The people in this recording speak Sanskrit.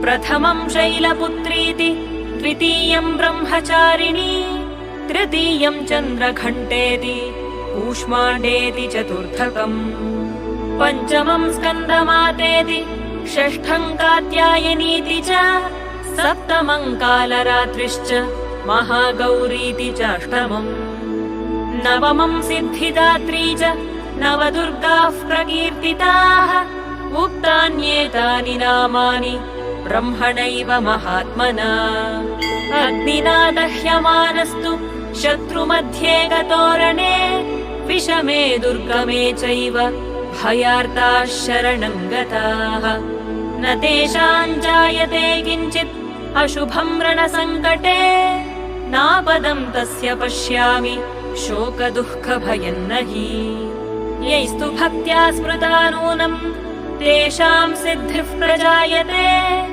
प्रथमं शैलपुत्रीति, द्वितीयं ब्रह्मचारिणी, तृतीयं चन्द्रघण्टेति, कूष्माण्डेति चतुर्थकम्, पञ्चमं स्कन्दमातेति, षष्ठं कात्यायनीति च, सप्तमं कालरात्रिश्च, महागौरीति च अष्टमम्, नवमं सिद्धिदात्री च, नवदुर्गाः प्रकीर्तिताः। उक्तान्येतानि नामानि ब्रह्मणैव महात्मना। अग्निना दह्यमानस्तु शत्रुमध्ये गतोरणे, विषमे दुर्गमे चैव भयार्ताः शरणं गताः। न तेषां जायते किञ्चित् अशुभं रणसङ्कटे, नापदं तस्य पश्यामि शोकदुःखभयं न हि। यैस्तु भक्त्या स्मृता नूनं तेषां सिद्धिः प्रजायते।